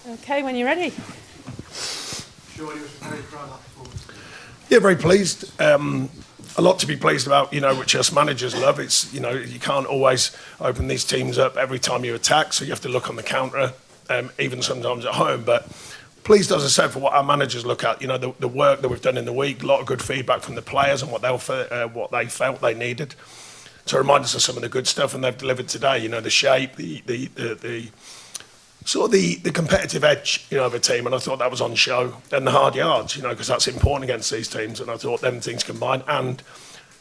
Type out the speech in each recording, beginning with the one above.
Okay, when you're ready. Sure, you were very proud of that performance. Yeah, very pleased. A lot to be pleased about, which us managers love. It's, you can't always open these teams up every time you attack, so you have to look on the counter, even sometimes at home. But pleased, as I said, for what our managers look at, the work that we've done in the week, a lot of good feedback from the players and what they felt they needed to remind us of some of the good stuff, and they've delivered today. The shape, the competitive edge, of a team, and I thought that was on show. And the hard yards, because that's important against these teams. And I thought them things combined, and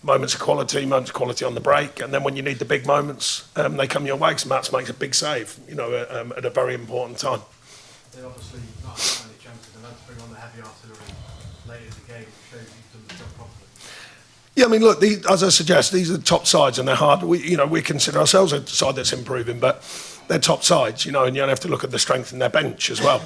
moments of quality on the break, and then when you need the big moments, they come your way. Because Mats makes a big save, at a very important time. They obviously not had many chances, and had to bring on the heavy artillery late in the game, which shows you've done the job properly. Yeah, I mean, look, as I suggest, these are top sides, and they're hard. We consider ourselves a side that's improving, but they're top sides, and you have to look at the strength in their bench as well.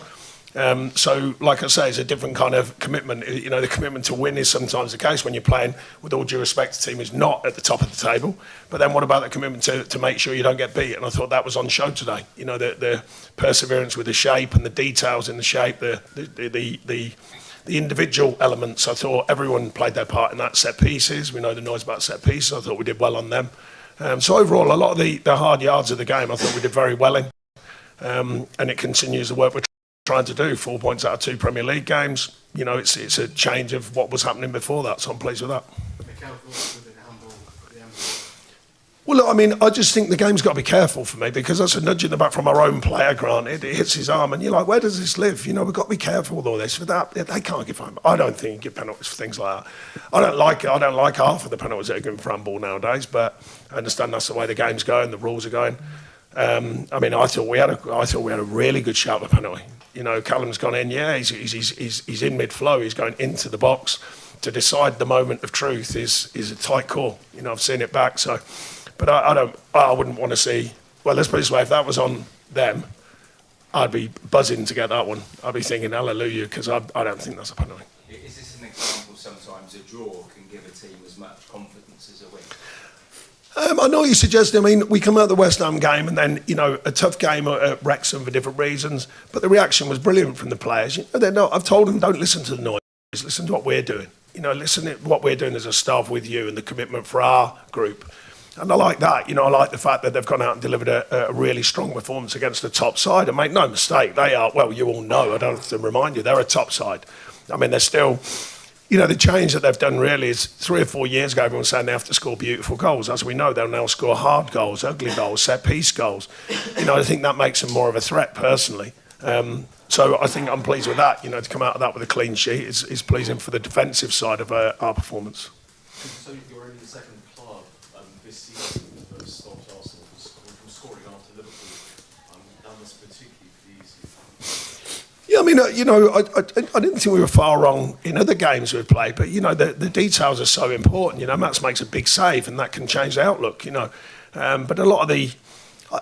So, like I say, it's a different kind of commitment. The commitment to win is sometimes the case when you're playing, with all due respect, a team who's not at the top of the table. But then what about the commitment to make sure you don't get beat? And I thought that was on show today. The perseverance with the shape and the details in the shape, the individual elements. I thought everyone played their part in that. Set pieces, we know the noise about set pieces. I thought we did well on them. So overall, a lot of the hard yards of the game, I thought we did very well in. And it continues the work we're trying to do. 4 points out of 2 Premier League games. It's a change of what was happening before that, so I'm pleased with that. Mikel within handball at the end. Well, look, I mean, I just think the game's got to be careful for me, because that's a nudge in the back from our own player, granted. It hits his arm, and you're like, where does this live? We've got to be careful with all this. For that, they can't give him. I don't think you give penalties for things like that. I don't like half of the penalties that are given for handball nowadays, but I understand that's the way the game's going, the rules are going. I mean, I thought we had a really good shout of penalty. Callum's gone in. Yeah, he's in mid-flow. He's going into the box to decide the moment of truth. Is a tight call. I've seen it back. So, but I wouldn't want to see. Well, let's put it this way: if that was on them, I'd be buzzing to get that one. I'd be thinking hallelujah, because I don't think that's a penalty. Is this an example? Sometimes a draw can give a team as much confidence as a win. I know what you're suggesting. I mean, we come out of the West Ham game, and then a tough game at Wrexham for different reasons. But the reaction was brilliant from the players. They're not. I've told them, don't listen to the noise. Listen to what we're doing. Listen to what we're doing as a staff with you, and the commitment for our group. And I like that. I like the fact that they've gone out and delivered a really strong performance against the top side. And make no mistake, they are. Well, you all know. I don't have to remind you, they're a top side. I mean, they're still. The change that they've done really is 3 or 4 years ago, everyone was saying they have to score beautiful goals. As we know, they'll now score hard goals, ugly goals, set-piece goals. I think that makes them more of a threat, personally. So I think I'm pleased with that. To come out of that with a clean sheet is pleasing for the defensive side of our performance. So you're only the second club this season that has stopped Arsenal from scoring after Liverpool. That must particularly please you. Yeah, I mean, I didn't think we were far wrong in other games we've played, but, the details are so important. Mats makes a big save, and that can change the outlook, But a lot of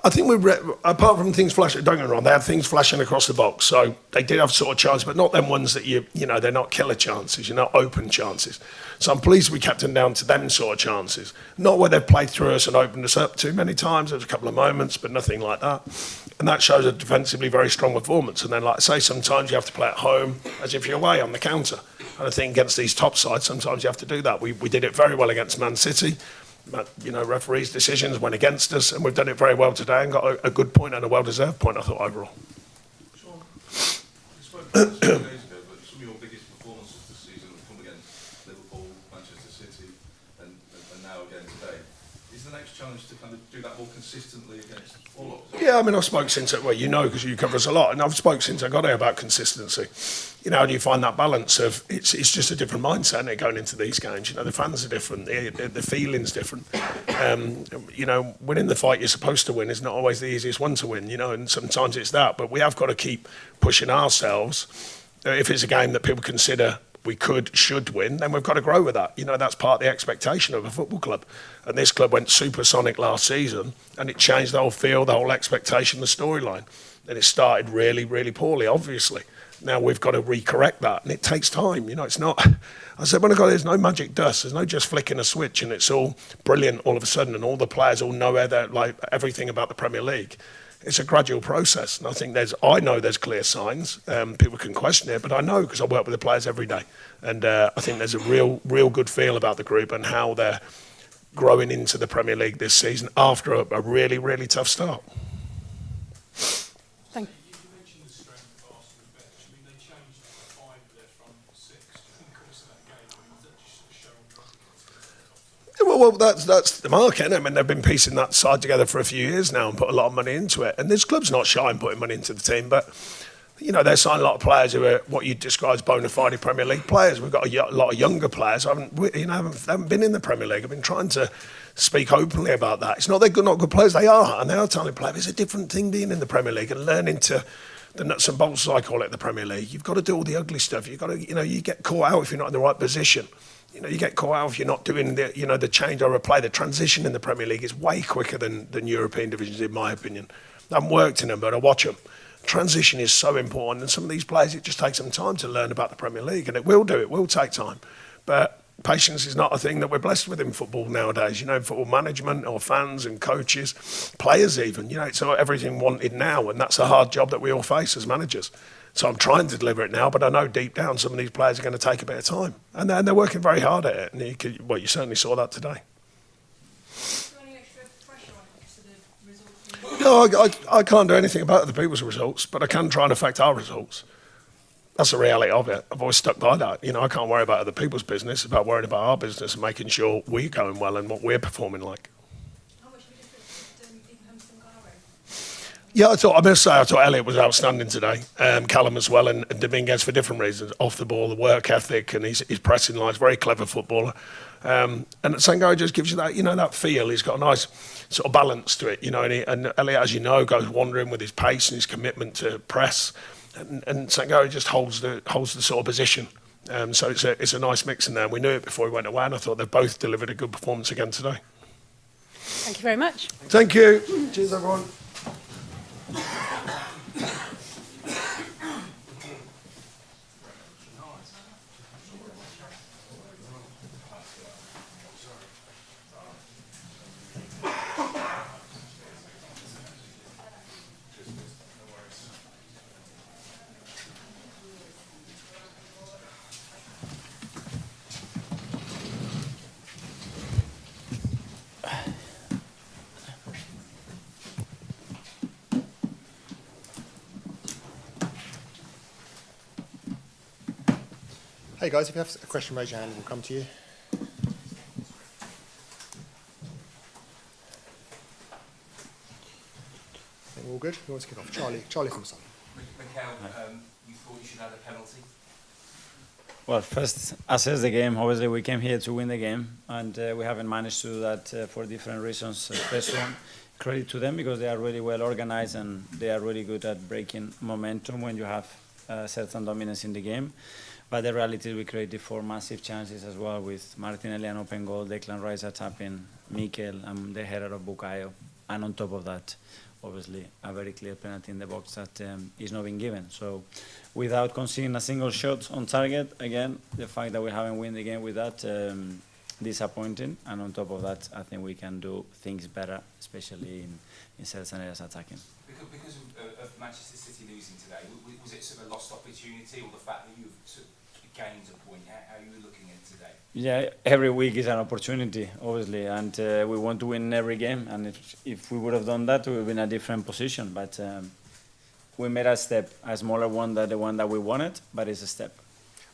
I think apart from things flashing, don't get me wrong, they had things flashing across the box, so they did have sort of chances, but not them ones that they're not killer chances, open chances. So I'm pleased we kept them down to them sort of chances. Not where they've played through us and opened us up too many times. There was a couple of moments, but nothing like that. And that shows a defensively very strong performance. And then, like I say, sometimes you have to play at home as if you're away on the counter. And I think against these top sides, sometimes you have to do that. We did it very well against Man City. Referees' decisions went against us, and we've done it very well today and got a good point and a well-deserved point, I thought, overall. Sean, you spoke about this 2 days ago, but some of your biggest performances this season have come against Liverpool, Manchester City, and now again today. Is the next challenge to kind of do that more consistently against all of us? Yeah, I mean, I've spoken since, because you cover us a lot, and I've spoken since I got here about consistency. How do you find that balance of, it's just a different mindset, isn't it, going into these games? The fans are different, the feeling's different. Winning the fight you're supposed to win is not always the easiest one to win, and sometimes it's that, but we have got to keep pushing ourselves. If it's a game that people consider we should win, then we've got to grow with that. That's part of the expectation of a football club. And this club went supersonic last season, and it changed the whole feel, the whole expectation, the storyline. And it started really, really poorly, obviously. Now we've got to recorrect that, and it takes time. It's not. I said when I got there, there's no magic dust. There's no just flicking a switch, and it's all brilliant all of a sudden, and all the players all know everything about the Premier League. it's a gradual process. And I think I know there's clear signs. People can question it, but I know because I work with the players every day. And I think there's a real good feel about the group and how they're growing into the Premier League this season after a really, really tough start. Thank you mentioned the strength of Arsenal's bench. I mean, they changed 5 of their front 6 during the course of that game. I mean, was that just sort of showing confidence? Well, that's the market. I mean, they've been piecing that side together for a few years now and put a lot of money into it. And this club's not shy in putting money into the team, but they're signing a lot of players who are what you describe as bona fide Premier League players. We've got a lot of younger players who haven't been in the Premier League. I've been trying to speak openly about that. It's not they're not good players. They are, and they are talented players. It's a different thing being in the Premier League and learning to the nuts and bolts, as I call it, the Premier League. You've got to do all the ugly stuff. You've got to, you get caught out if you're not in the right position. You get caught out if you're not doing the change over play. The transition in the Premier League is way quicker than European divisions, in my opinion. I haven't worked in them, but I watch them. Transition is so important, and some of these players, it just takes them time to learn about the Premier League, and it will take time. But patience is not a thing that we're blessed with in football nowadays. Football management or fans and coaches, players even. It's everything wanted now, and that's a hard job that we all face as managers. So I'm trying to deliver it now, but I know deep down some of these players are going to take a bit of time, and they're working very hard at it. And you certainly saw that today. No, I can't do anything about other people's results, but I can try and affect our results. That's the reality of it. I've always stuck by that. I can't worry about other people's business, it's about worrying about our business and making sure we're going well and what we're performing like. How much of a difference did Ibrahim Sangare? Yeah, I thought Elliot was outstanding today. Callum as well, and Dominguez for different reasons. Off the ball, the work ethic, and his pressing lines. Very clever footballer. And Sangare just gives you that, that feel. He's got a nice sort of balance to it, and Elliot, as you know, goes wandering with his pace and his commitment to press, and Sangare just holds the sort of position. So it's a nice mix in there. We knew it before we went away, and I thought they both delivered a good performance again today. Thank you very much. Thank you. Cheers, everyone. Hey guys, if you have a question, raise your hand and we'll come to you. I think we're all good. Who wants to kick off? Charlie from Sun. Mikel, you thought you should have a penalty? Well, first, assess the game. Obviously, we came here to win the game, and we haven't managed to do that for different reasons. First one, credit to them because they are really well organized and they are really good at breaking momentum when you have certain dominance in the game. But the reality is we created 4 massive chances as well with Martinelli an open goal, Declan Rice a tap-in, Mikel and the header of Bukayo. And on top of that, obviously, a very clear penalty in the box that is not being given. So without conceding a single shot on target, again, the fact that we haven't won the game with that, disappointing. And on top of that, I think we can do things better, especially in certain areas attacking. Because of Manchester City losing today, was it sort of a lost opportunity or the fact that you've gained a point? How are you looking at it today? Yeah, every week is an opportunity, obviously, and we want to win every game. And if we would have done that, we would have been in a different position. But we made a step, a smaller one than the one that we wanted, but it's a step.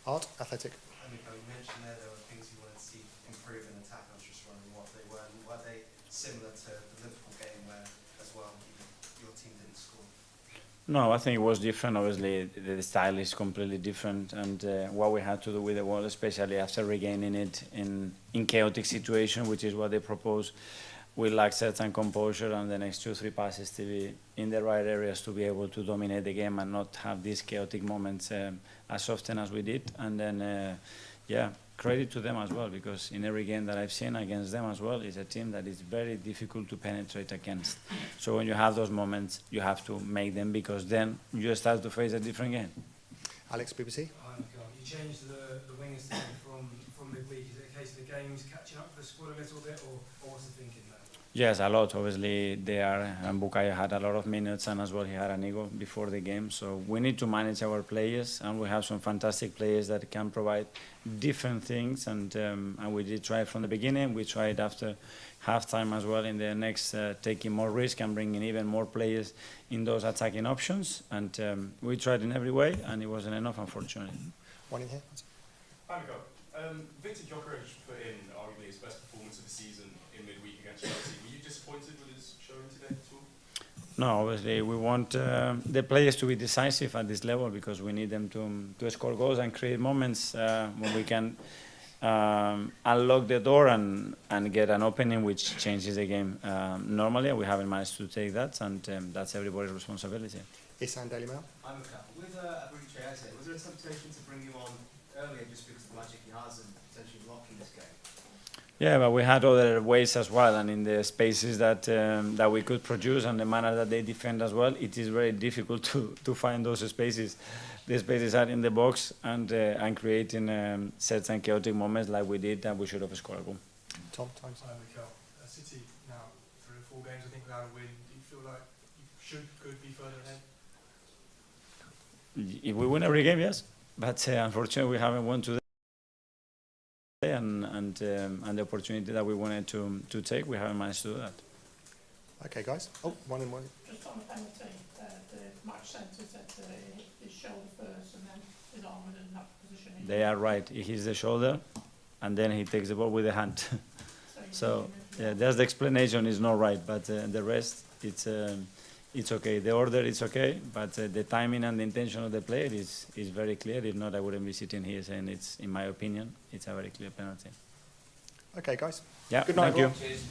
Art, Athletic. Mikel, you mentioned there were things you wanted to see improve in attack. I was just wondering what they were. Were they similar to the Liverpool game where, as well, your team didn't score? No, I think it was different. Obviously, the style is completely different, and what we had to do with the ball, especially after regaining it in chaotic situation, which is what they propose, we lack certain composure and the next 2-3 passes to be in the right areas to be able to dominate the game and not have these chaotic moments as often as we did. And then, credit to them as well, because in every game that I've seen against them as well, is a team that is very difficult to penetrate against. So when you have those moments, you have to make them, because then you start to face a different game. Alex, BBC. Hi, Mikel. You changed the wingers today from midweek. Is it a case of the game's catching up with the squad a little bit, or what's the thinking there? Yes, a lot. Obviously, and Bukayo had a lot of minutes, and as well he had an ego before the game. So we need to manage our players, and we have some fantastic players that can provide different things. And we did try from the beginning. We tried after halftime as well in the next, taking more risk and bringing even more players in those attacking options. And we tried in every way, and it wasn't enough, unfortunately. One in here. Hi, Mikel. Victor Gyökeres put in arguably his best performance of the season in midweek against Chelsea. Were you disappointed with his showing today at all? No, obviously we want the players to be decisive at this level because we need them to score goals and create moments when we can unlock the door and get an opening which changes the game. Normally we haven't managed to take that, and that's everybody's responsibility. Isan, Daily Mail. I'm Mikel. With Arteta, was there a temptation to bring him on earlier just because of the magic he has and potentially locking this game? Yeah, but we had other ways as well, and in the spaces that we could produce and the manner that they defend as well, it is very difficult to find those spaces. The spaces are in the box and creating sets and chaotic moments like we did, and we should have scored a goal. Tom, times. Hi, Mikel. City now 3 or 4 games, I think, without a win. Do you feel like you could be further ahead? If we win every game, yes, but unfortunately we haven't won today. And the opportunity that we wanted to take, we haven't managed to do that. Okay, guys. Oh, one in one. Just on the penalty, the match centre said his shoulder first and then his arm was in that position. They are right. He hits the shoulder, and then he takes the ball with the hand. So yeah, that's the explanation is not right, but the rest it's okay. The order is okay, but the timing and the intention of the player is very clear. If not, I wouldn't be sitting here saying it's, in my opinion, it's a very clear penalty. Okay, guys. Yeah, Good night, thank you. everyone. Cheers.